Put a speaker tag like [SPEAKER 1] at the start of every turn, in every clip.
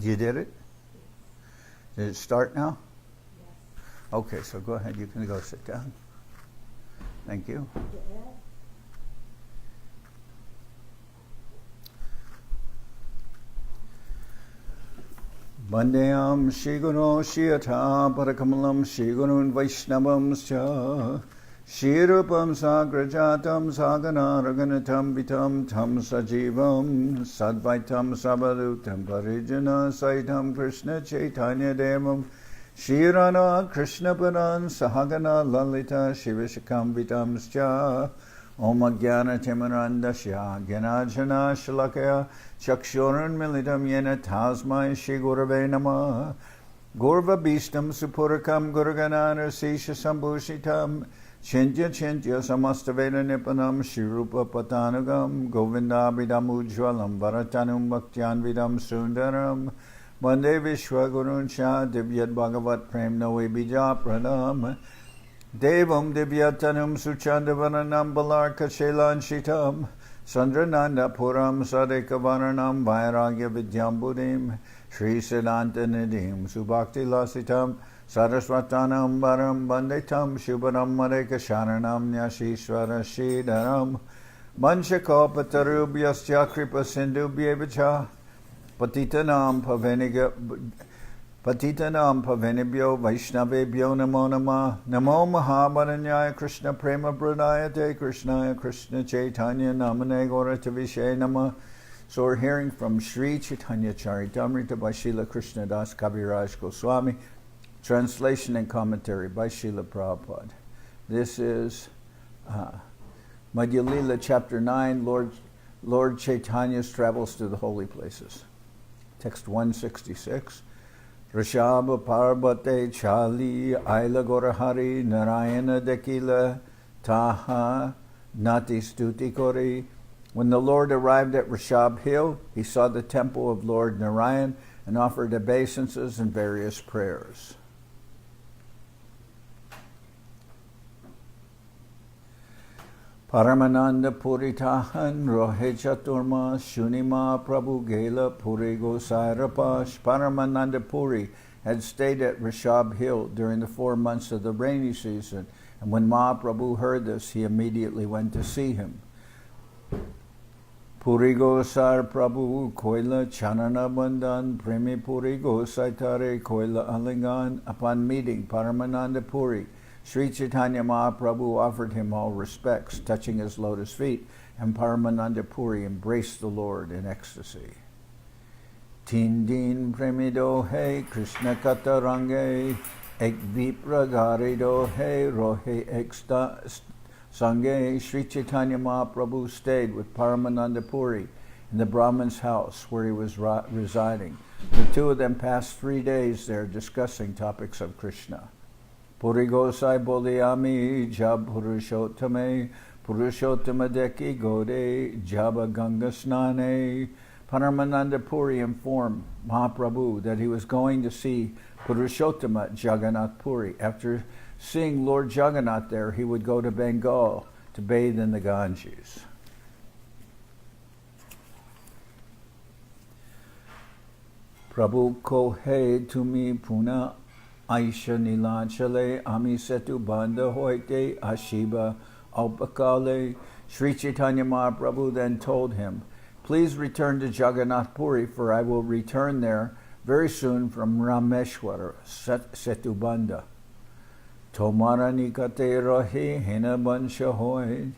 [SPEAKER 1] You did it? Did it start now? Yes. Okay, so go ahead. You can go sit down. Thank you. Vandeyam Shri Guru Shiyata Parakamalam Shri Gurun Vaishnavam Scha Shri Rupam Sagrajatam Sagana Raganatam Vitam Tam Sajivam Sadvaitam Sabadutam Parijana Saitam Krishna Chaitanya Devam Shri Rana Krishna Paran Sahagana Lalita Shivishakam Vitam Scha Om Jnana Timarandasya Gyanajana Shalakaya Chakshuran Militam Yena Tasmai Shri Gurave Namah Gurva Bhishtam Supurakam Gurganana Sisha Sambhushitam Chintya Chintya Samastaveda Nipanam Shri Rupa Patanagam Govindabhidam Ujwalam Bharatanum Bhaktyan Vidam Sundaram Vande Vishwa Gurun Shah Divyad Bhagavat Prem Noe Bija Pranam Devam Divyatanam Suchandavananam Balarka Shelan Shitam Sandrananda Puram Sadekavaranam Vairagya Vidyambudim Sri Siddhanta Nidim Subhakti Lasitam Saraswatanam Varam Banditam Shubharam Mareka Sharanam Nyashishwara Shidaram Manchakopatarubhyasya Kripa Sindhubhyevacha Patitanam Pavenibhyo Vaishnavebhyo Namo Namah Namo Mahabaranyaya Krishna Prema Pradayate Krishnaya Krishna Chaitanya Namane Gauratavishe Namah. So we're hearing from Sri Chaitanya Charitamrita by Srila Krishnadas Kaviraj Goswami, translation and commentary by Srila Prabhupada. This is Madhya-lila chapter 9, Lord Chaitanya's travels to the holy places. Text 166. Rishabha Parvate Chali Aila Gorahari Narayana Dekila Taha Nati Stuti Kori. When the Lord arrived at Rishabh Hill, he saw the temple of Lord Narayan and offered obeisances and various prayers. Paramananda Puritahan Rohe Chaturma Shunima Prabhu Gela Puri Gosairapash. Paramananda Puri had stayed at Rishabh Hill during the 4 months of the rainy season, and when Mahaprabhu heard this, he immediately went to see him. Puri Gosar Prabhu Koila Chanana Bandan Premi Puri Gosaitare Koila Alingan. Upon meeting Paramananda Puri, Sri Chaitanya Mahaprabhu offered him all respects, touching his lotus feet, and Paramananda Puri embraced the Lord in ecstasy. Tindin Premido He Krishna Katarange Ek Vipra Garido He Rohe Eksta Sange. Sri Chaitanya Mahaprabhu stayed with Paramananda Puri in the Brahman's house where he was residing. The two of them passed 3 days there discussing topics of Krishna. Puri Gosai Bolyami Jab Purushottame Purushottama Deki Gode Jaba Ganga Snane. Paramananda Puri informed Mahaprabhu that he was going to see Purushottama at Jagannath Puri. After seeing Lord Jagannath there, he would go to Bengal to bathe in the Ganges. Prabhu Kohe Tumi Puna Aisha Nilanchale Ami Setu Banda Hoite Ashiba Alpakale. Sri Chaitanya Mahaprabhu then told him, "Please return to Jagannath Puri, for I will return there very soon from Rameshwara, Setubanda. Tomara Nikate Rahi Hina Bansha Hoy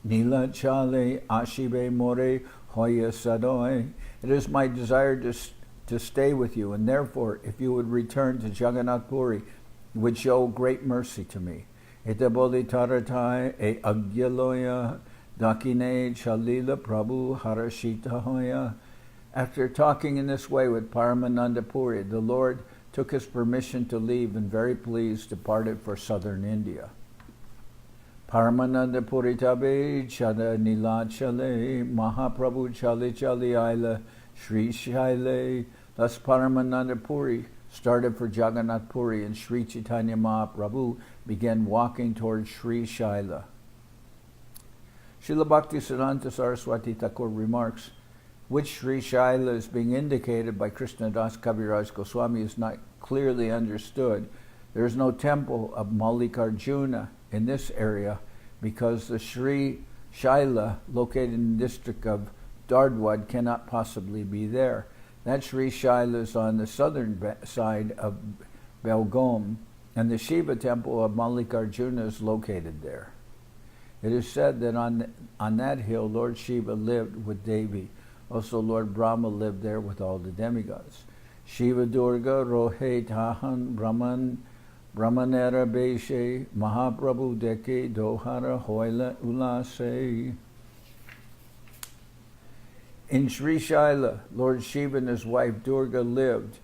[SPEAKER 1] Nila Chale Ashibe More Hoya Sadoy." It is my desire to stay with you, and therefore, if you would return to Jagannath Puri, you would show great mercy to me. Itaboli Taratai E Agyaloya Dakine Chalila Prabhu Harashita Hoya. After talking in this way with Paramananda Puri, the Lord took his permission to leave and very pleased departed for southern India. Paramananda Puri Tabe Chada Nilachale Mahaprabhu Chali Chali Aila Sri Shaile. Thus Paramananda Puri started for Jagannath Puri, and Sri Chaitanya Mahaprabhu began walking towards Sri Shaila. Srila Bhakti Siddhanta Saraswati Thakur remarks, Which Sri Shaila is being indicated by Krishnadas Kaviraj Goswami is not clearly understood. There is no temple of Mallikarjuna in this area because the Sri Shaila, located in the district of Dardwad, cannot possibly be there. That Sri Shaila is on the southern side of Belgaum, and the Shiva temple of Mallikarjuna is located there. It is said that on that hill Lord Shiva lived with Devi. Also Lord Brahma lived there with all the demigods. Shiva Durga Rohe Tahan Brahmanera Beshe Mahaprabhu Deke Dohara Hoila Ulase. In Sri Shaila, Lord Shiva and his wife Durga lived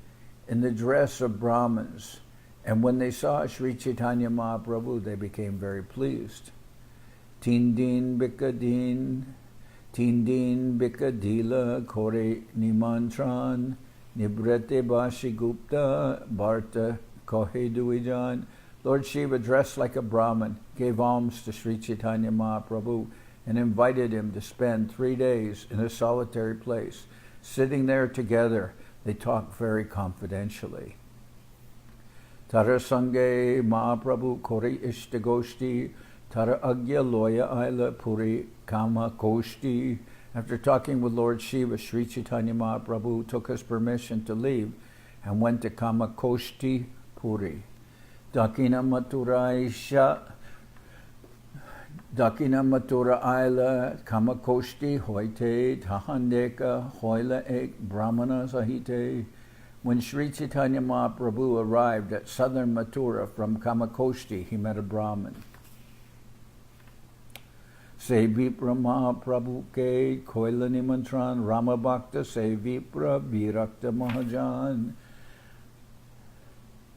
[SPEAKER 1] in the dress of Brahmins, and when they saw Sri Chaitanya Mahaprabhu, they became very pleased. Tindin Bikadin Bikadila Kore Nimantran Nibrete Bashi Gupta Bharta Kohe Duijan. Lord Shiva, dressed like a Brahmin, gave alms to Sri Chaitanya Mahaprabhu and invited him to spend 3 days in a solitary place. Sitting there together, they talked very confidentially. Tara Sange Mahaprabhu Kori Ishtagoshti Tara Agya Loya Aila Puri Kama Koshti. After talking with Lord Shiva, Sri Chaitanya Mahaprabhu took his permission to leave and went to Kama Koshti Puri. Dakina Matura Aila Kama Koshti Hoite Tahandeka Hoila Ek Brahmana Sahite. When Sri Chaitanya Mahaprabhu arrived at southern Mathura from Kamakoshti, he met a Brahmin. Se Vipra Mahaprabhu ke Koila Nimantran Rama Bhakta Se Vipra Virakta Mahajan.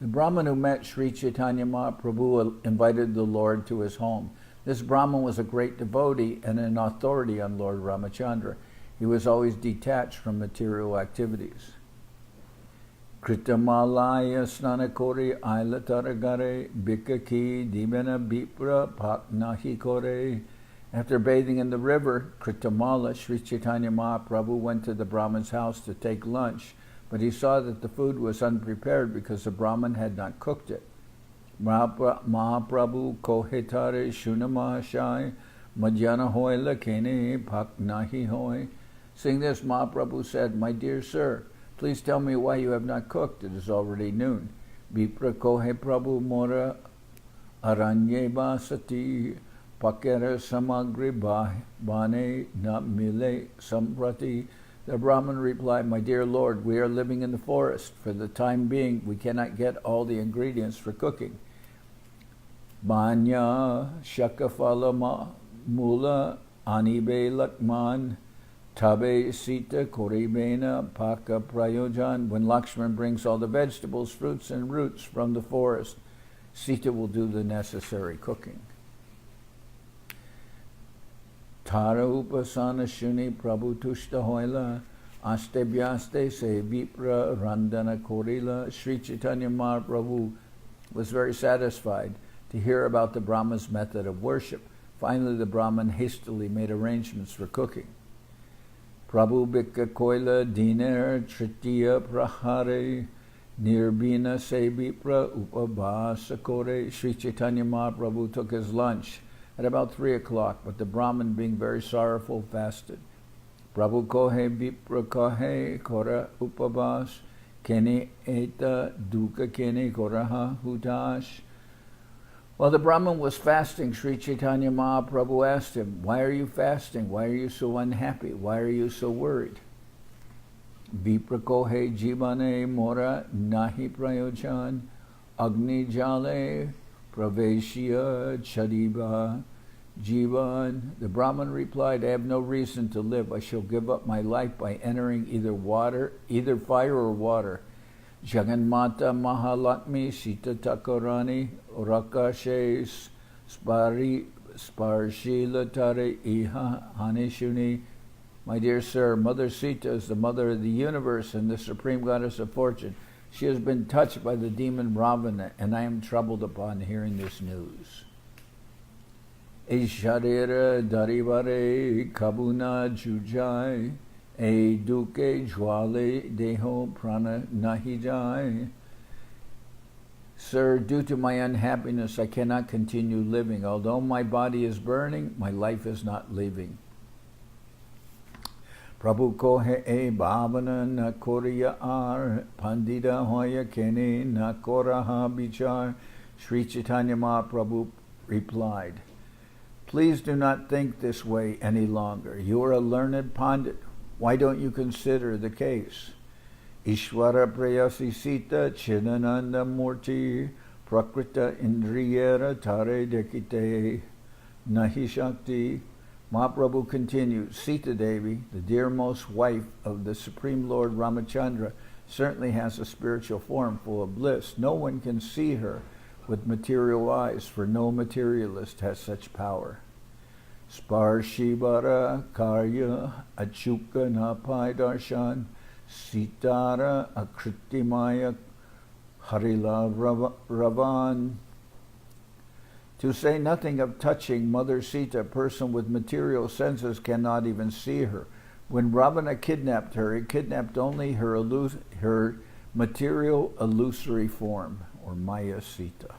[SPEAKER 1] The Brahmin who met Sri Chaitanya Mahaprabhu invited the Lord to his home. This Brahmin was a great devotee and an authority on Lord Ramachandra. He was always detached from material activities. Kritamalaya Snanakori Ailataragare Bikaki Dibena Bipra Paknahi Kore. After bathing in the river, Kritamala, Sri Chaitanya Mahaprabhu went to the Brahmin's house to take lunch, but he saw that the food was unprepared because the Brahmin had not cooked it. Mahaprabhu Kohetare Shunamahashai Madhyana Hoila Kene Paknahi Hoi. Seeing this, Mahaprabhu said, "My dear sir, please tell me why you have not cooked. It is already noon." Vipra Kohe Prabhu Mora Aranye Basati Pakera Samagri Bane Na Mile Samprati. The Brahmin replied, "My dear Lord, we are living in the forest. For the time being, we cannot get all the ingredients for cooking. Banya Shakafala Mula Anibe Lakman Tabe Sita Koribena Paka Prayojan." When Lakshman brings all the vegetables, fruits, and roots from the forest, Sita will do the necessary cooking. Tara Upasana Shuni Prabhu Tushta Hoila Aste Byaste Se Vipra Randana Korila. Sri Chaitanya Mahaprabhu was very satisfied to hear about the Brahma's method of worship. Finally, the Brahmin hastily made arrangements for cooking. Prabhu Bika Koila Diner Tritiya Prahare Nirbina Se Vipra Upabhasa Kore. Sri Chaitanya Mahaprabhu took his lunch at about 3 o'clock, but the Brahmin, being very sorrowful, fasted. Prabhu Kohe Vipra Kohe Kora Upabhas Kene Eta Duka Kene Koraha Hutash. While the Brahmin was fasting, Sri Chaitanya Mahaprabhu asked him, "Why are you fasting? Why are you so unhappy? Why are you so worried?" Vipra Kohe Jivane Mora Nahi Prayojan Agni Jale Praveshya Chadiba Jivan. The Brahmin replied, "I have no reason to live. I shall give up my life by entering either fire or water. Jaganmata Mahalakshmi Sita Takarani Rakashe Sparshila Tare Iha Hanishuni." My dear sir, Mother Sita is the mother of the universe and the supreme goddess of fortune. She has been touched by the demon Ravana, and I am troubled upon hearing this news. Isharira Darivare Kabuna Jujai E duke jwale deho prana nahi jai. Sir, due to my unhappiness, I cannot continue living. Although my body is burning, my life is not leaving. Prabhu kohe e bhavana na koriya ar, pandita hoya kene na koraha bichar. Sri Chaitanya Mahaprabhu replied, please do not think this way any longer. You are a learned pandit. Why don't you consider the case? Ishvara prayasi sita chinananda murti prakrita indriyera tare dekite nahi shakti. Mahaprabhu continued, Sita Devi, the dearmost wife of the Supreme Lord Ramachandra, certainly has a spiritual form full of bliss. No one can see her with material eyes, for no materialist has such power. Sparshibara karya achuka napai darshan sitara akritimaya harila ravan. To say nothing of touching Mother Sita, a person with material senses cannot even see her. When Ravana kidnapped her, he kidnapped only her material illusory form, or Maya Sita.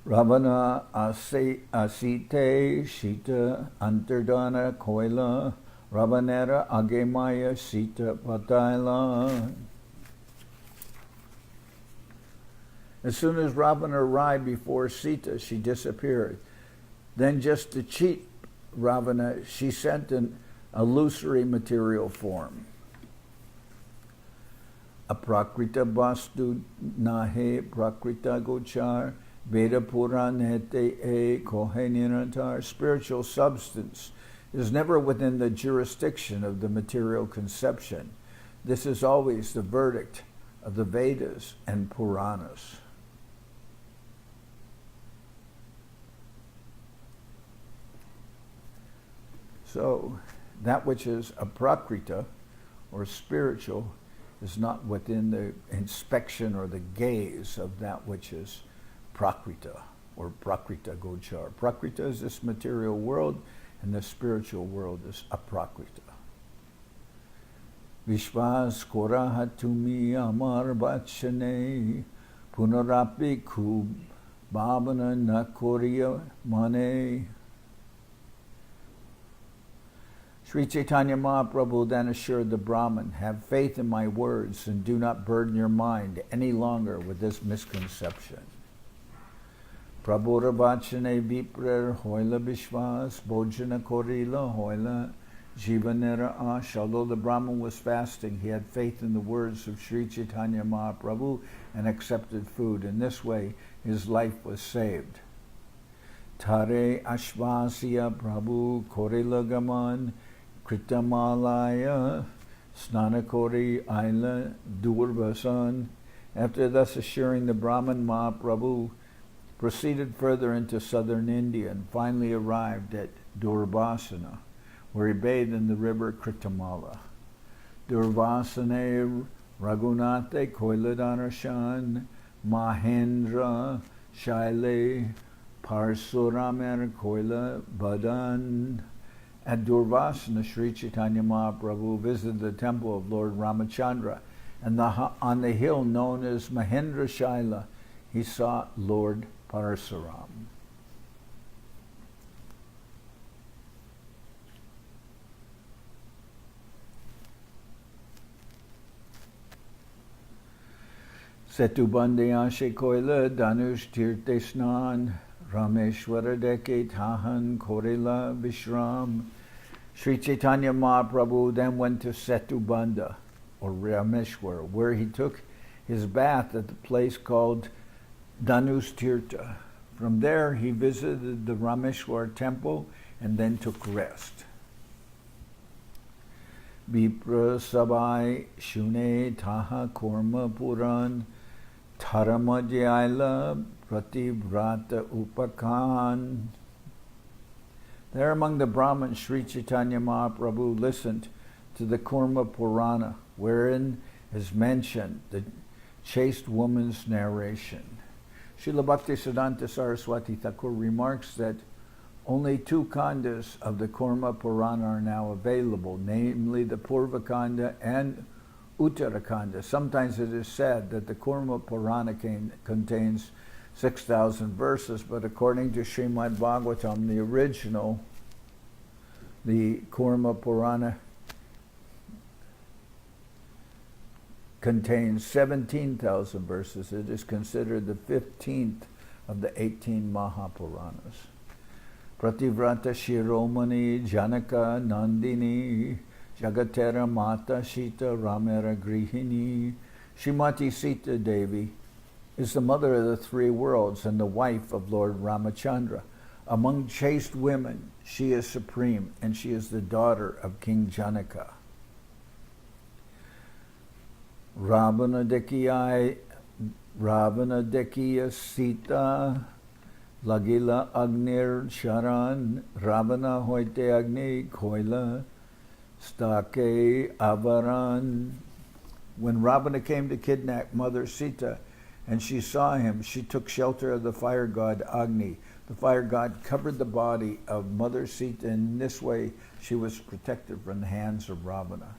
[SPEAKER 1] Ravana asite Sita antardana koila Ravanera agemaya Sita pataila. As soon as Ravana arrived before Sita, she disappeared. Then, just to cheat Ravana, she sent an illusory material form. Aprakrita vastu nahe prakrita gochar Veda puranete e kohe nirantar. Spiritual substance is never within the jurisdiction of the material conception. This is always the verdict of the Vedas and Puranas. So, that which is aprakrita, or spiritual, is not within the inspection or the gaze of that which is prakrita, or prakrita gochar. Prakrita is this material world, and the spiritual world is aprakrita. Vishvas korahatumi amar bachane punarapi kub bhavana nakoriya mane. Sri Chaitanya Mahaprabhu then assured the Brahmin, have faith in my words and do not burden your mind any longer with this misconception. Prabhura vachane viprer hoila bishvas bhojana korila hoila jivanera ash. Although the Brahmin was fasting, he had faith in the words of Sri Chaitanya Mahaprabhu and accepted food. In this way, his life was saved. Tare ashvasya prabhu korila gaman Kritamalaya Snanakori Aila Durvasan. After thus assuring the Brahmin, Mahaprabhu proceeded further into southern India and finally arrived at Durvasana, where he bathed in the river Kritamala. Durvasane Raghunate Koiladanashan Mahendra Shaile Parsuramar Koila Badan. At Durvasana, Sri Chaitanya Mahaprabhu visited the temple of Lord Ramachandra, and on the hill known as Mahendra Shaila, he saw Lord Parasuram. Setubande Ashe Koila Danush Tirte Snan Rameshwara Deke Tahan Korila Vishram. Sri Chaitanya Mahaprabhu then went to Setubanda, or Rameshwar, where he took his bath at the place called Danustirtha. From there, he visited the Rameshwar temple and then took rest. Vipra Sabai Shune Taha Korma Puran Taramajyaila Prativrata Upakan. There among the Brahmins, Sri Chaitanya Mahaprabhu listened to the Kurma Purana, wherein is mentioned the chaste woman's narration. Srila Bhakti Siddhanta Saraswati Thakur remarks that Only 2 khandas of the Kurma Purana are now available, namely the Purva Khanda and Uttarakhanda. Sometimes it is said that the Kurma Purana contains 6,000 verses, but according to Srimad Bhagavatam, the original, the Kurma Purana contains 17,000 verses. It is considered the 15th of the 18 Mahapuranas. Prativrata Shiromani Janaka Nandini Jagatera Mata Sita Ramera Grihini. Srimati Sita Devi is the mother of the 3 worlds and the wife of Lord Ramachandra. Among chaste women, she is supreme, and she is the daughter of King Janaka. Ravana Dekiya Sita Lagila Agnir Sharan Ravana Hoite Agni Koila Stake Avaran. When Ravana came to kidnap Mother Sita and she saw him, she took shelter of the fire god Agni. The fire god covered the body of Mother Sita, and in this way she was protected from the hands of Ravana.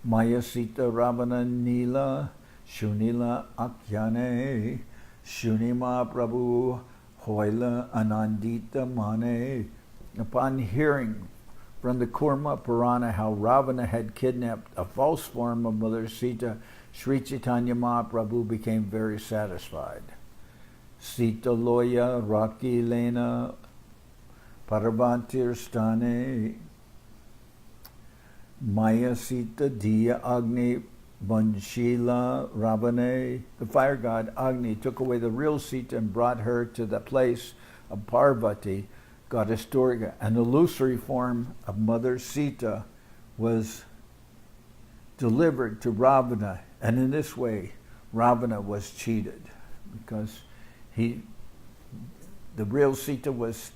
[SPEAKER 1] Maya Sita Ravana Nila Shunila Akyane Shunima Prabhu Hoila Anandita Mane. Upon hearing from the Kurma Purana how Ravana had kidnapped a false form of Mother Sita, Sri Chaitanya Mahaprabhu became very satisfied. Sita Loya Raki Lena Parvantir Stane Maya Sita Diya Agni Banshila Ravane. The fire god Agni took away the real Sita and brought her to the place of Parvati, goddess Durga. An illusory form of Mother Sita was delivered to Ravana, and in this way Ravana was cheated, because the real Sita was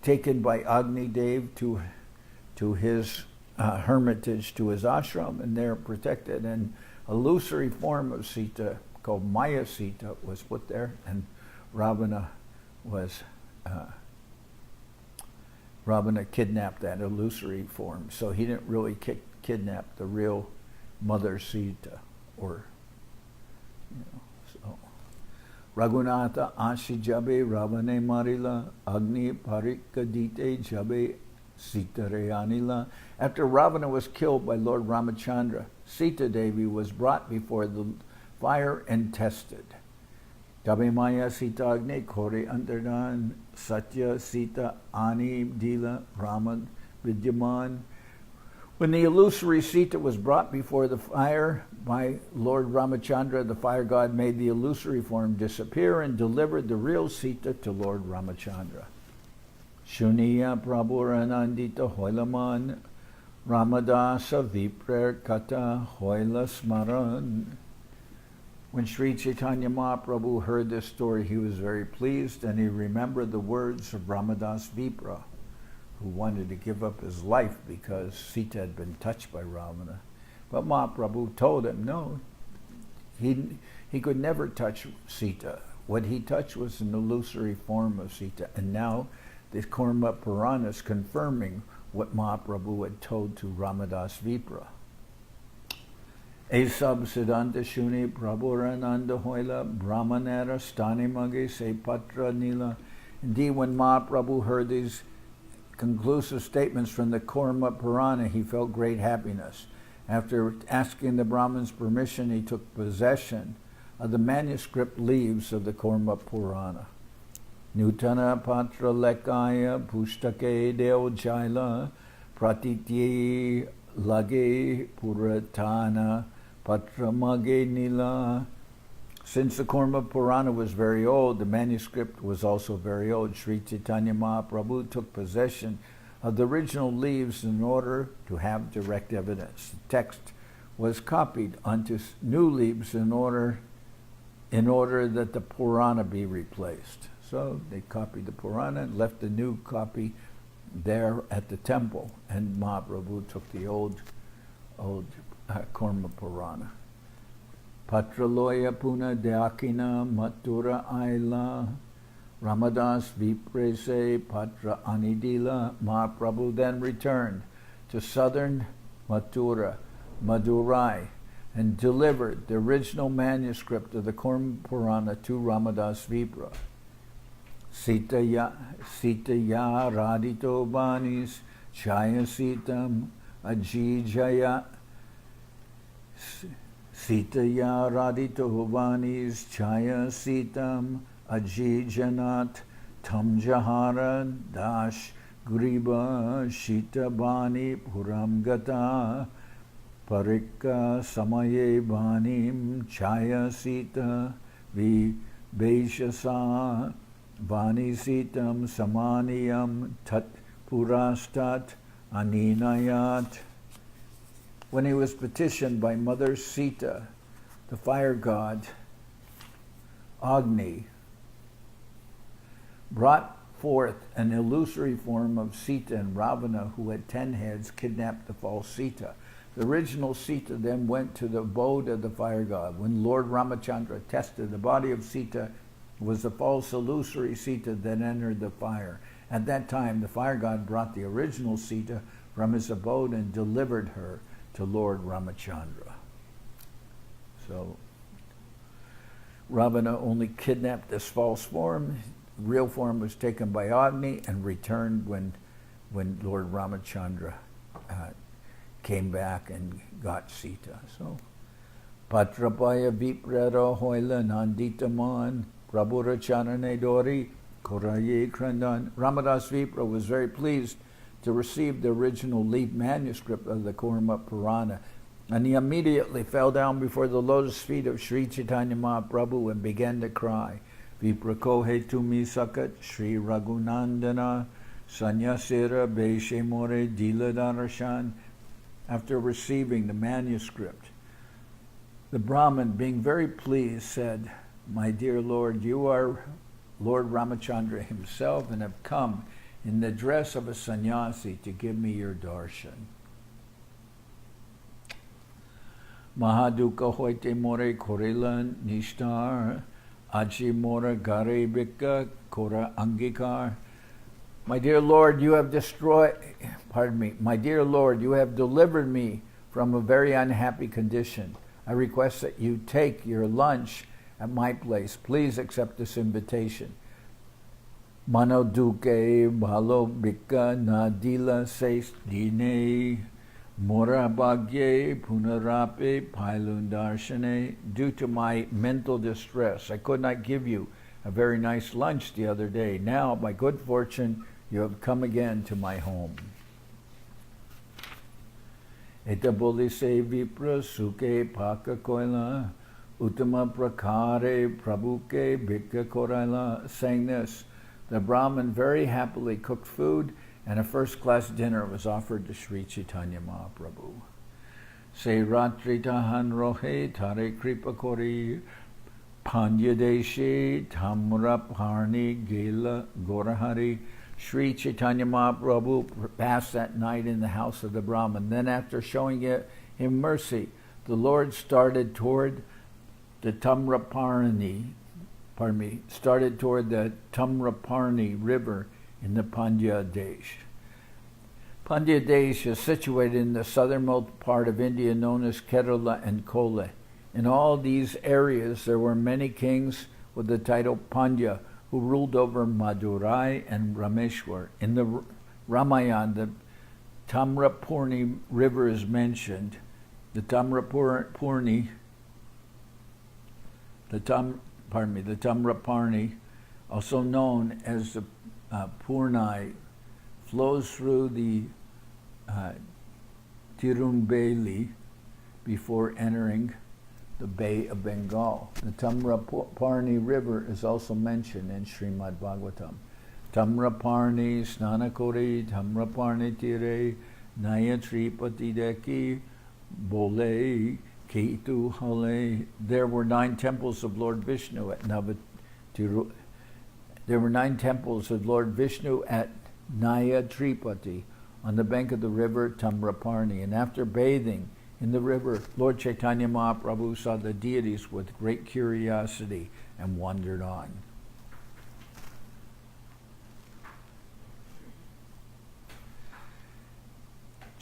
[SPEAKER 1] taken by Agni Dev to his hermitage, to his ashram, and they're protected. And a illusory form of Sita called Maya Sita was put there, and Ravana kidnapped that illusory form. So he didn't really kidnap the real Mother Sita, or so. Raghunatha Ashi Jabe Ravane Marila Agni Parikadite Jabe Sita Reyanila. After Ravana was killed by Lord Ramachandra, Sita Devi was brought before the fire and tested. Jabe Maya Sita Agni Kore Antardan Satya Sita Ani Dila Raman Vidyaman. When the illusory Sita was brought before the fire by Lord Ramachandra, the fire god made the illusory form disappear and delivered the real Sita to Lord Ramachandra. Shuniya Prabhuranandita Hoilaman Ramadasa Viprer Kata Hoila Smaran. When Sri Chaitanya Mahaprabhu heard this story, he was very pleased, and he remembered the words of Ramadas Vipra, who wanted to give up his life because Sita had been touched by Ravana. But Mahaprabhu told him, no, he could never touch Sita. What he touched was an illusory form of Sita. And now the Kurma Purana is confirming what Mahaprabhu had told to Ramadas Vipra. Esab Siddhanta Shuni Prabhurananda Hoila Brahmanera Stani Mage Se Patra Nila. Indeed, when Mahaprabhu heard these conclusive statements from the Kurma Purana, he felt great happiness. After asking the Brahman's permission, he took possession of the manuscript leaves of the Kurma Purana. Nutana Patra Lekaya Pushtake Deo Jaila Pratitye Lage Puratana Patra Mage Nila. Since the Kurma Purana was very old, the manuscript was also very old. Sri Chaitanya Mahaprabhu took possession of the original leaves in order to have direct evidence. The text was copied onto new leaves in order that the Purana be replaced. So they copied the Purana and left the new copy there at the temple, and Mahaprabhu took the old Kurma Purana. Patraloya Puna Deakina Matura Aila Ramadas Viprese Patra Anidila. Mahaprabhu then returned to southern Madurai, and delivered the original manuscript of the Kurma Purana to Ramadas Vipra. Sitaya Radito Banis Chaya Sitam Ajijaya. Sitaya Radito Banis Chaya Sitam Ajijanat Tam Jahara Dash Griba Shita Bani Puram Gata Parika Samaye Banim Chaya Sita Vi Beshasa Bani Sitam Samaniyam Tat Purastat Aninayat. When he was petitioned by Mother Sita, the fire god, Agni brought forth an illusory form of Sita, and Ravana, who had 10 heads, kidnapped the false Sita. The original Sita then went to the abode of the fire god. When Lord Ramachandra tested the body of Sita, it was the false illusory Sita that entered the fire. At that time, the fire god brought the original Sita from his abode and delivered her to Lord Ramachandra. So, Ravana only kidnapped this false form. Real form was taken by Agni and returned when Lord Ramachandra came back and got Sita. So, Patrapaya Viprara Hoila Nanditaman Prabhura Charane Dori Koraye Krandan. Ramadas Vipra was very pleased to receive the original leaf manuscript of the Kurma Purana, and he immediately fell down before the lotus feet of Sri Chaitanya Mahaprabhu and began to cry. Viprakohe tumi sakat Sri Raghunandana Sanyasira Beshe More Diladarshan. After receiving the manuscript, the Brahmin, being very pleased, said, "My dear Lord, you are Lord Ramachandra himself and have come in the dress of a sannyasi to give me your darshan." Mahaduka hoite more korela nishtar aji more gare bika kora angikar. My dear Lord, you have my dear Lord, you have delivered me from a very unhappy condition. I request that you take your lunch at my place. Please accept this invitation. Mano duke bhalo bika nadila seis dine mora bagye punarape pailundarshane. Due to my mental distress, I could not give you a very nice lunch the other day. Now, by good fortune, you have come again to my home. Etaboli se vipra suke paka koila Uttama prakare prabhuke bhikka koraila. Saying this, the Brahmin very happily cooked food, and a first-class dinner was offered to Sri Chaitanya Mahaprabhu. Se ratri tahan rohe tare kripa kori Pandyadeshi tamra parni gela gorahari. Sri Chaitanya Mahaprabhu passed that night in the house of the Brahmin. Then, after showing him mercy, the Lord started toward the Tamraparni river in the Pandya Desh. Pandya Desh is situated in the southernmost part of India, known as Kerala and Kole. In all these areas, there were many kings with the title Pandya who ruled over Madurai and Rameshwar. In the Ramayana, the Tamraparni river is mentioned. The Tamraparni, also known as the Purnai, flows through the Tirunbeli before entering the Bay of Bengal. The Tamraparni river is also mentioned in Srimad Bhagavatam. Tamraparni snanakori, Tamraparni tire, Naya Sripad deki, Bole, Ketu Hale. There were 9 temples of Lord Vishnu at Naya Tripati on the bank of the river Tamraparni. And after bathing in the river, Lord Chaitanya Mahaprabhu saw the deities with great curiosity and wandered on.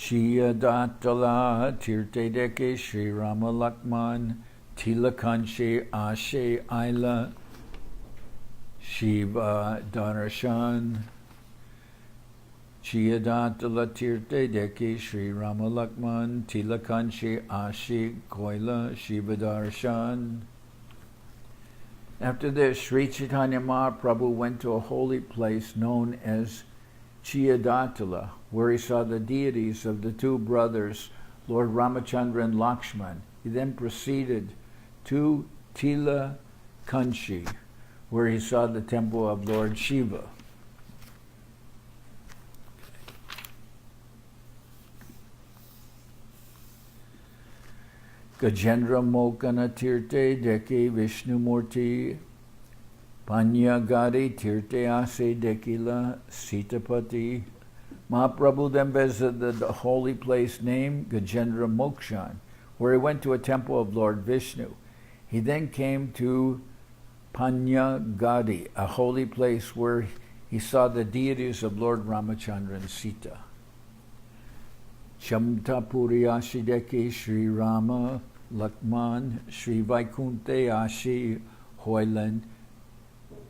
[SPEAKER 1] Chiyadatala Tirte Deke Sri Rama Lakman Tilakanche Ashe Aila Shiva Darshan Chiyadatala Tirte Deke Sri Rama Lakman Tilakanche Ashe Koila Shiva Darshan. After this, Sri Chaitanya Mahaprabhu went to a holy place known as Chiyadatala, where he saw the deities of the two brothers, Lord Ramachandra and Lakshman. He then proceeded to Tila Kanchi, where he saw the temple of Lord Shiva. Gajendra Mokana Tirte Deke Vishnu Murti Panyagadi Tirte Ase Dekila Sitapati. Mahaprabhu then visited the holy place named Gajendra Mokshan, where he went to a temple of Lord Vishnu. He then came to Panyagadi, a holy place where he saw the deities of Lord Ramachandra and Sita. Shamtapuri Ashideke Sri Rama Lakman Sri Vaikunte Ashi Hoyland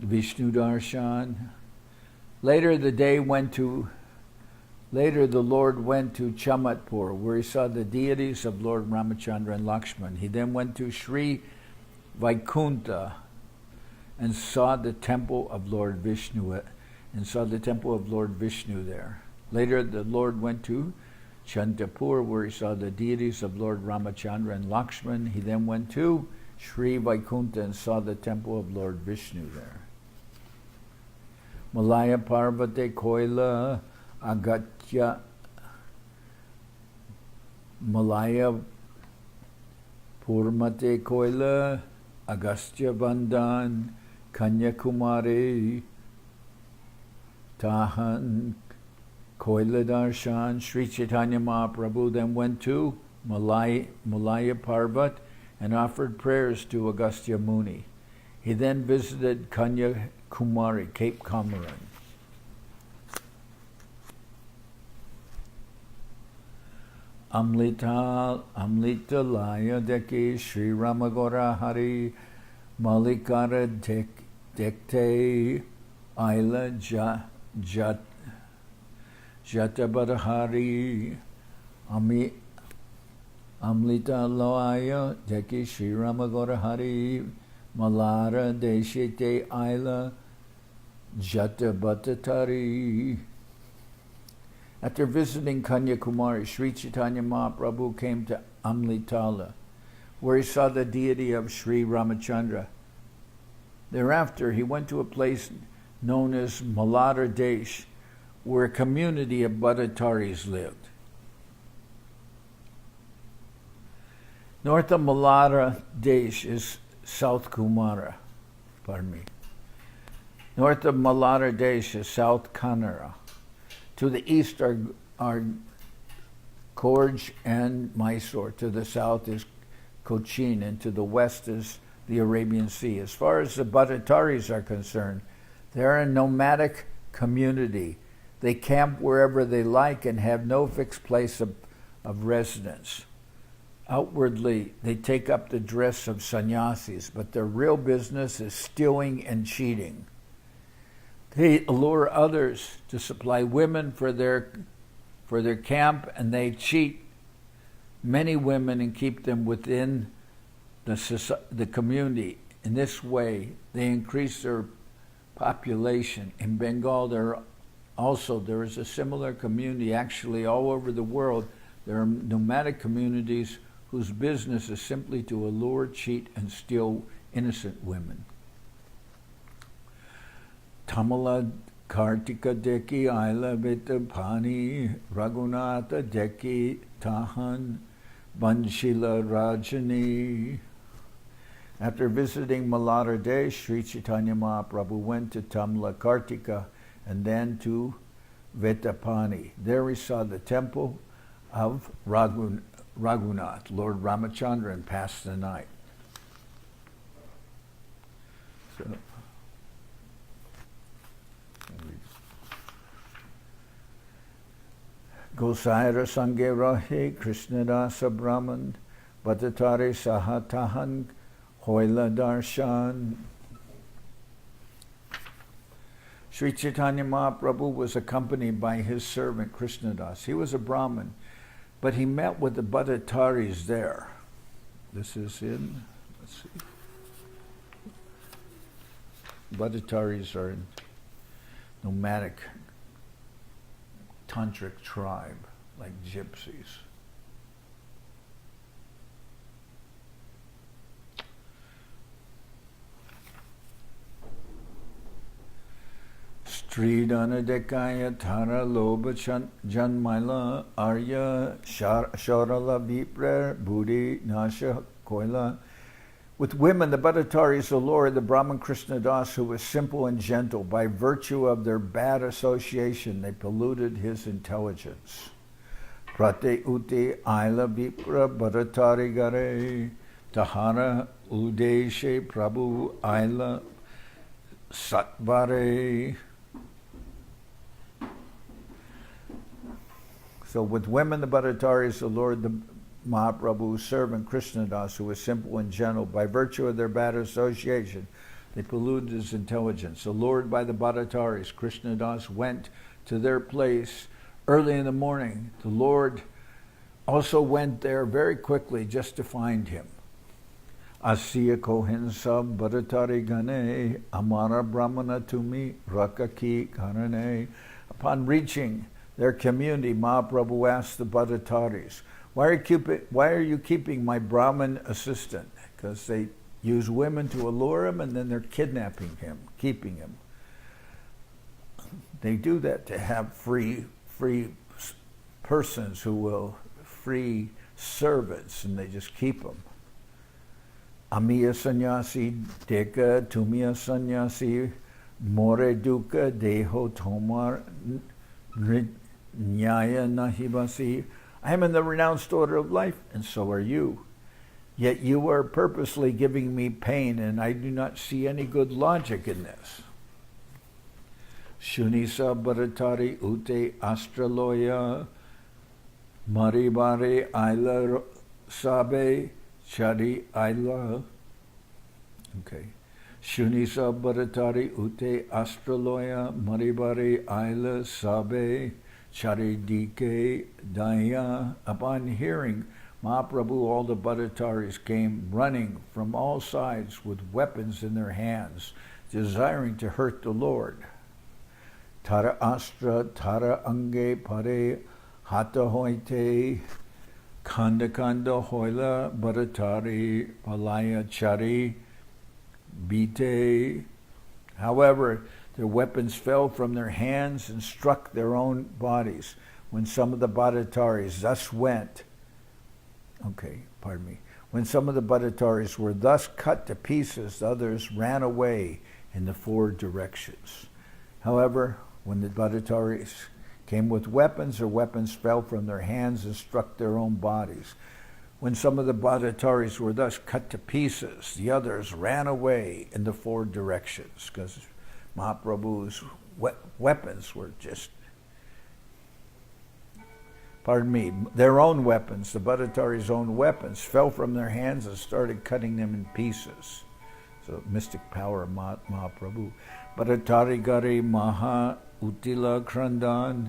[SPEAKER 1] Vishnu Darshan. Later the Lord went to Chamatpur, where he saw the deities of Lord Ramachandra and Lakshman. He then went to Sri Vaikunta and saw the temple of Lord Vishnu there. Later the Lord went to Chantapur, where he saw the deities of Lord Ramachandra and Lakshman. He then went to Sri Vaikunta and saw the temple of Lord Vishnu there. Malaya Parvate Koila Agatya Malaya Purmate Koila Agastya Bandhan Kanyakumari Tahan Koila Darshan. Sri Chaitanya Mahaprabhu then went to Malaya Parvat and offered prayers to Agastya Muni. He then visited Kanyakumari, Cape Comorin. Amlita Laya Deki Sri Ramagora Hari Malikara Dekte Aila Jatabadhari Amlita Laya Deki Sri Ramagora Hari Malara Deshite Aila Jatabatatari. After visiting Kanyakumari, Sri Chaitanya Mahaprabhu came to Amlitala, where he saw the deity of Sri Ramachandra. Thereafter, he went to a place known as Malara Desh, where a community of Bhattataris lived. North of Malara Desh is South Kumara. North of Malara Desh is South Kannara. To the east are Korj and Mysore. To the south is Cochin, and to the west is the Arabian Sea. As far as the Bhattataris are concerned, they're a nomadic community. They camp wherever they like and have no fixed place of residence. Outwardly, they take up the dress of sannyasis, but their real business is stealing and cheating. They allure others to supply women for their camp, and they cheat many women and keep them within the community. In this way, they increase their population. In Bengal, there is a similar community. Actually, all over the world, there are nomadic communities whose business is simply to allure, cheat, and steal innocent women. Tamala Kartika Deki Aila Vita Pani Raghunatha Deki Tahan Banshila Rajani. After visiting Malara Desh, Sri Chaitanya Mahaprabhu went to Tamla Kartika and then to Vetapani. There he saw the temple of Raghunath, Lord Ramachandra, and passed the night. So, Gosaira Sange Rahe Krishnadasa Brahman Bhattatari Sahatahan Hoila Darshan. Sri Chaitanya Mahaprabhu was accompanied by his servant Krishnadas. He was a Brahmin, but he met with the Bhattataris there. This is in, let's see. Bhattataris are a nomadic tantric tribe, like gypsies. Stridana Dekaya Tara Loba Janmaila Arya Sharala Vipra Buddhi Nasha Koila. With women, the Bhattataris allured the Brahman Krishnadas, who was simple and gentle. By virtue of their bad association, they polluted his intelligence. Prate Uti Aila Vipra Bhattatari Gare Tahara Udeshe Prabhu Aila Satvare. So with women, the Bhattataris allured the Mahaprabhu's servant Krishnadas, who was simple and gentle. By virtue of their bad association, they polluted his intelligence. Allured by the Bhattataris, Krishnadas went to their place early in the morning. The Lord also went there very quickly just to find him. Asiya Kohin Sab Bhattatari Gane Amara Brahmana Tumi Rakaki Karane. Upon reaching their community, Mahaprabhu asked the Bhattataris, why are you keeping my Brahmin assistant? Because they use women to allure him and then they're kidnapping him, keeping him. They do that to have free persons who will, free servants, and they just keep them. Amiya sannyasi deka tumiya sannyasi more dukkha deho tomar nyaya nahibasi. I am in the renounced order of life, and so are you. Yet you are purposely giving me pain, and I do not see any good logic in this. Shunisa Bhattari Ute Astraloya Maribare Aila Sabe Chari Aila. Okay. Shunisa Bhattari Ute Astraloya Maribare Aila Sabe Charidike Daya. Upon hearing Mahaprabhu, all the Bhattataris came running from all sides with weapons in their hands, desiring to hurt the Lord. Tara Astra, Tara Ange Pare, Hata Hoite, Kanda Kanda Hoila, Bhattatari, Palaya Chari, Bite. However, their weapons fell from their hands and struck their own bodies. When some of the Bhattataris When some of the Bhattataris were thus cut to pieces, the others ran away in the four directions. However, when the Bhattataris came with weapons, their weapons fell from their hands and struck their own bodies. When some of the Bhattataris were thus cut to pieces, the others ran away in the four directions, because Mahaprabhu's weapons were just, their own weapons, the Bhattataris' own weapons, fell from their hands and started cutting them in pieces. So, mystic power of Mahaprabhu. Bhattatari Gari Maha Utila Krandan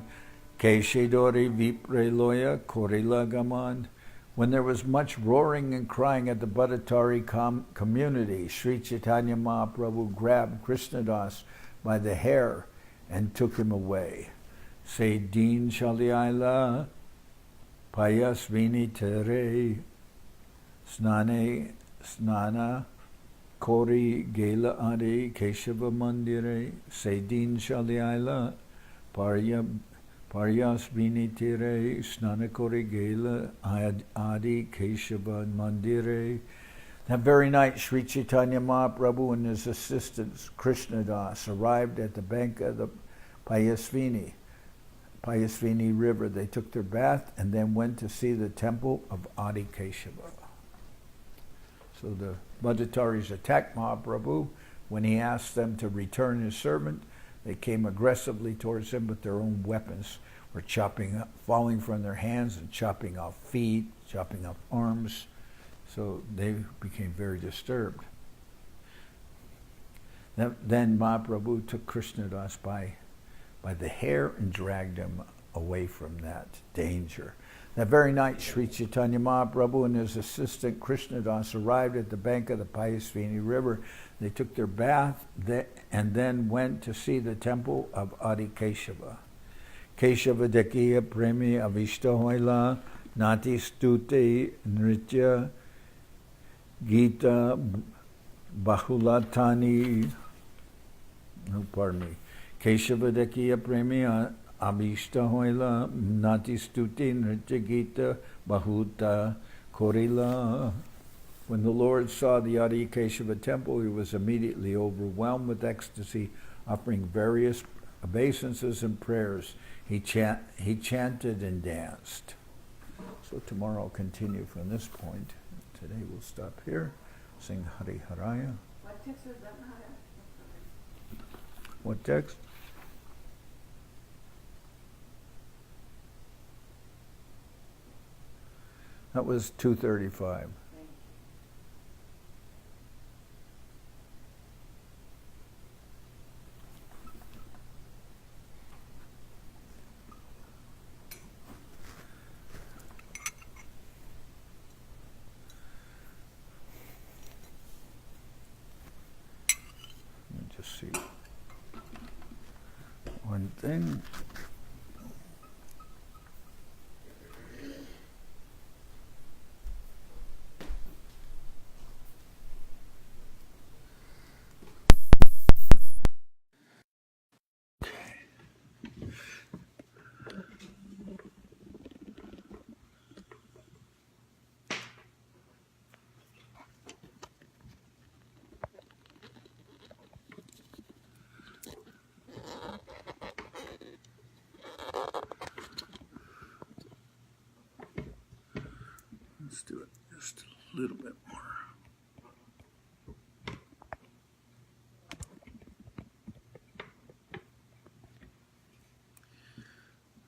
[SPEAKER 1] Keshedori Vipre Loya Korila Gaman. When there was much roaring and crying at the Bhattatari community, Sri Chaitanya Mahaprabhu grabbed Krishnadas by the hair and took him away. Say Deen Shaliaila Payasvini Tere Snana Kori Gela Adi Keshava Mandire. Say Deen Shaliaila Paryasvini Tere Snana Kori Gela Adi Keshava Mandire. That very night, Sri Chaitanya Mahaprabhu and his assistants, Krishnadas, arrived at the bank of the Payasvini River. They took their bath and then went to see the temple of Adi Keshava. So the Bhattataris attacked Mahaprabhu. When he asked them to return his servant, they came aggressively towards him, but their own weapons were falling from their hands and chopping off feet, chopping off arms. So they became very disturbed. Then Mahaprabhu took Krishnadas by the hair and dragged him away from that danger. That very night, Sri Chaitanya Mahaprabhu and his assistant Krishnadas arrived at the bank of the Payasvini River. They took their bath and then went to see the temple of Adi Keshava. Keshava Dekiya Premi Avishta Hoila Nati Stute Nritya Gita Bahulatani. No, pardon me. Keshava Dekiya Premi Avishta Hoila Nati Stute Nritya Gita Bahuta Korila. When the Lord saw the Adi Keshava temple, he was immediately overwhelmed with ecstasy, offering various obeisances and prayers. He chanted and danced. So tomorrow I'll continue from this point. Today we'll stop here. Sing Hari Haraya.
[SPEAKER 2] What text is that, Maharaj?
[SPEAKER 1] What text? That was 235. Just see one thing. Let's do it just a little bit more.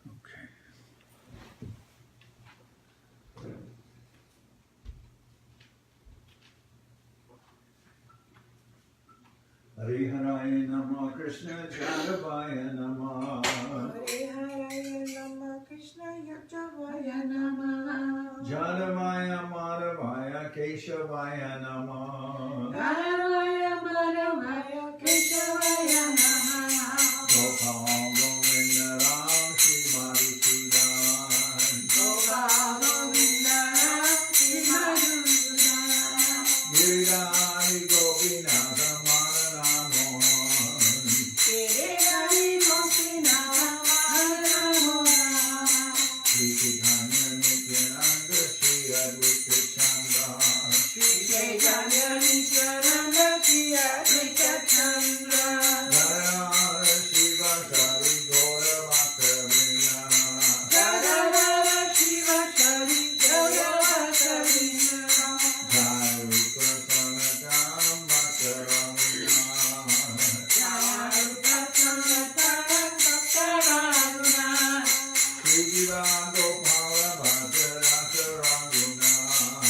[SPEAKER 1] Okay. Hari Haraya Namah Krishna Jadavaya Namah.
[SPEAKER 2] Hari Haraya Namah Krishna Yajavaya Namah.
[SPEAKER 1] Jadavaya Madhavaya Keshavaya Namah.
[SPEAKER 2] Jadavaya Madhavaya Keshavaya Namah.
[SPEAKER 1] Gopal Govinda Ram Shri Madhusudan.
[SPEAKER 2] Gopal Govinda Ram Shri Madhusudan.
[SPEAKER 1] Giridhari Gopinatha Madana Mohan.
[SPEAKER 2] Giridhari Gopinatha Madana Mohan.
[SPEAKER 1] Sri Chaitanya Nityananda Sri Advaita Chandra.
[SPEAKER 2] Sri Chaitanya Nityananda Sri Advaita Chandra.
[SPEAKER 1] Jaya Shiva Sari Gaura Bhaktavina.
[SPEAKER 2] Jaya Shiva Sari Gaura Bhaktavina.
[SPEAKER 1] Jai Rupa Sanatam Bhaktavina.
[SPEAKER 2] Jaya Rupa Sanatam Bhaktavina.
[SPEAKER 1] Sri Jiva Gopala Bhatta Rasa Ranguna.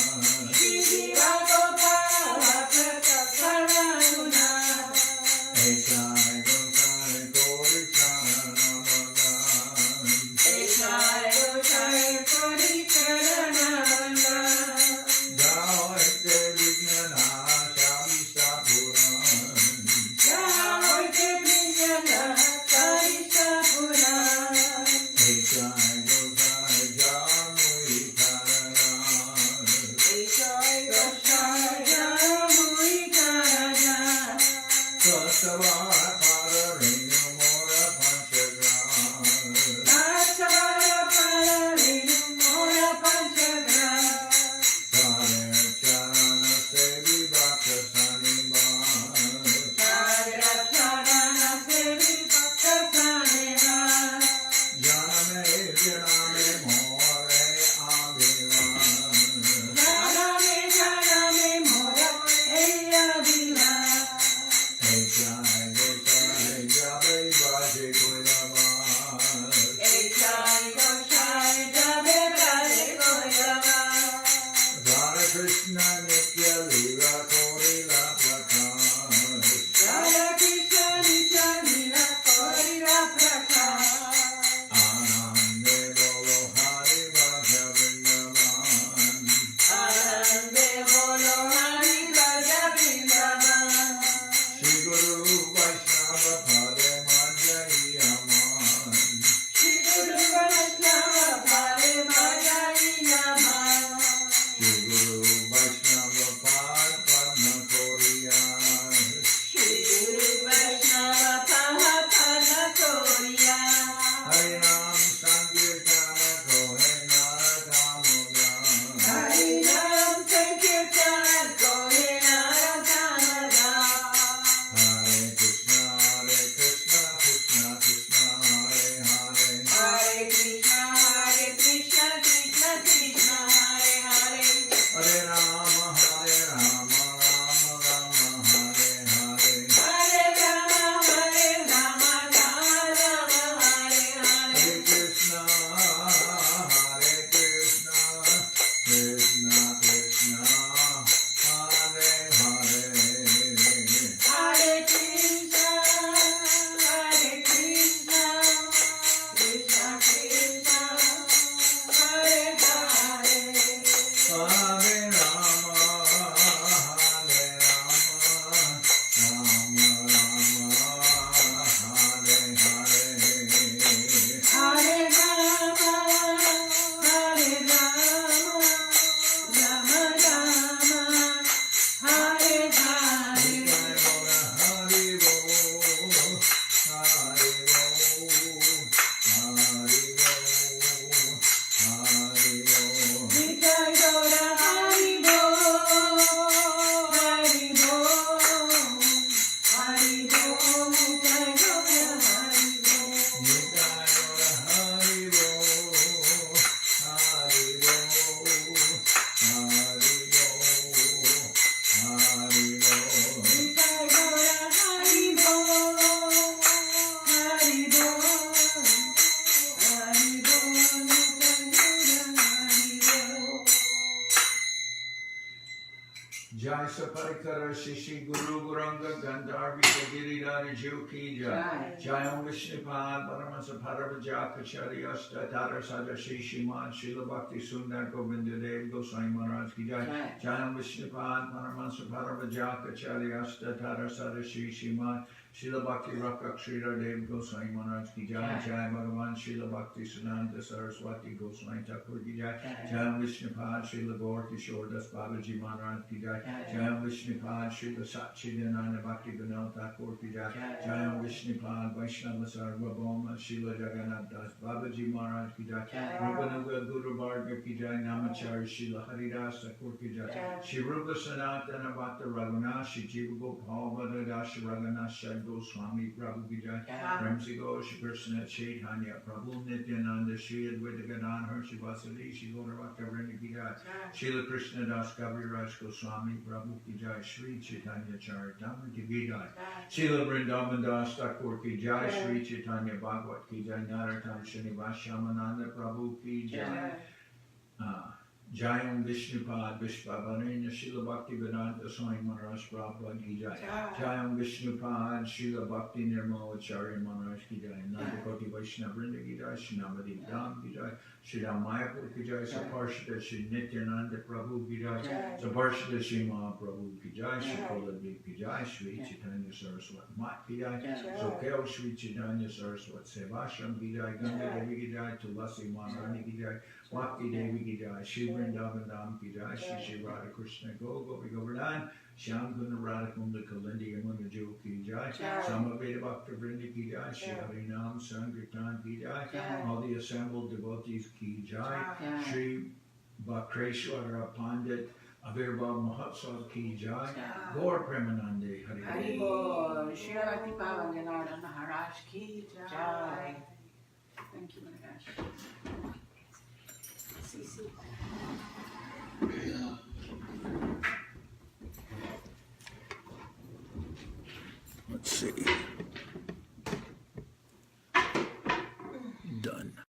[SPEAKER 1] Krishna Nitya Lila Korila Prakash.
[SPEAKER 2] Hare Krishna Nitya Lila Korila Prakash.
[SPEAKER 1] Anande Bolo Hari Bhaja Vrindavan.
[SPEAKER 2] Anande Bolo Hari Bhaja Vrindavan.
[SPEAKER 1] Shri Guru Vaishnava Pade Madhya-lila.
[SPEAKER 2] Shri Guru Vaishnava Pade Madhya-lila.
[SPEAKER 1] Shri Guru Vaishnava Pad Padma Koriya.
[SPEAKER 2] Shri Guru Vaishnava Pade Padma Koriya.
[SPEAKER 1] Hari Ram Sankirtana Kohe Narakamudha.
[SPEAKER 2] Hari Ram Sankirtan Kohe Narakamudha.
[SPEAKER 1] Hare Krishna Krishna Krishna Hare Hare.
[SPEAKER 2] Hare Krishna Krishna Krishna Hare Hare.
[SPEAKER 1] Hare Rama Rama Rama Hare Hare.
[SPEAKER 2] Hare Rama Rama Rama Hare Hare.
[SPEAKER 1] Hare Krishna Krishna Krishna Hare Hare.
[SPEAKER 2] Hare Krishna Krishna Krishna Hare Hare.
[SPEAKER 1] Hare Rama Rama Hare Hare.
[SPEAKER 2] Hare Rama Rama Rama Hare Hare. Nitai Gaura Hari Bol, Hari Bol, Hari Bol, Nitai Gaura Hari Bol. Nitai Gaura Hari Bol, Hari Bol, Hari Bol, Nitai Gaura Hari Bol.
[SPEAKER 1] Jai Saparikara Shishi Guru Guranga Gandharvika Giridhara Juki Jai. Jai Om Vishnupad Paramasa Paravajaka Chariyasta Tara Sada Shishiman Srila Bhakti Sundar Govinda Dev Goswami Maharaj Ki Jai. Jai Om Vishnupad Paramasa Paravajaka Chariyasta Tara Sada Shishiman Srila Bhakti Rakshira Dev Goswami Maharaj Ki Jai. Jai Bhagavan Srila Bhakti Siddhanta Saraswati Goswami Thakur Ki Jai. Jai Om Vishnupad Srila Gaur Kishore Das Babaji Maharaj Ki Jai. Jai Om Vishnupad Srila Satchidananda Bhakti Vinod Thakur Ki Jai. Jai Om Vishnupad Vaishnava Sarvabhauma Srila Jagannath Das Babaji Maharaj Ki Jai. Rupanuga Guru Varga Ki Jai. Namachari Srila Haridas Thakur Ki Jai. Shri Rupa Sanatana Bhatta Raghunath Shri Jiva Gopal Bhattadash Raghunath Shad Goswami Prabhu Ki Jai. Ramsi Ghosh Krishna Chaitanya Prabhu Nityananda Shri Advaita Gadadhar Harshi Vasali Shri Gaura Bhakta Vrinda Ki Jai. Srila Krishna Das Kaviraj Goswami Prabhu Ki Jai. Sri Chaitanya Charitamrita Ki Jai. Srila Vrindavan Das Thakur Ki Jai. Sri Chaitanya Bhagavat Ki Jai. Narottam Srinivas Shamananda Prabhu Ki Jai. Jai Om Vishnupad Vishvavanena Srila Bhakti Vedanta Swami Maharaj Prabhupada Ki Jai. Jai Om Vishnupad Srila Bhakti Nirmal Acharya Maharaj Ki Jai. Nandakoti Vaishnava Vrinda Ki Jai. Shri Navadip Dham Ki Jai. Shri Ram Mayapur Ki Jai. Saparshada Shri Nityananda Prabhu Ki Jai. Saparshada Shri Mahaprabhu Ki Jai. Shri Koladvip Ki Jai. Shri Chaitanya Saraswat Mat Ki Jai. Soquel Shri Chaitanya Saraswat Seva Ashram Ki Jai. Ganga Devi Ki Jai. Tulasi Maharani Ki Jai. Bhakti Devi Ki Jai. Shri Vrindavan Dham Ki Jai. Shri Shri Radha Krishna Gopi Govardhan. Shyam Kunda Radha Kunda Kalindi Yamuna Jo Ki Jai. Samaveda Bhakta Vrinda Ki Jai. Shri Harinam Sankirtan Ki Jai. All the assembled devotees Ki Jai. Shri Bhakreshwara Pandit Avirbhav Mahotsav Ki Jai. Gaur Premanande Hari
[SPEAKER 2] Hari Bol. Shri Pavan Janardan Maharaj Ki Jai. Thank you, Maharaj.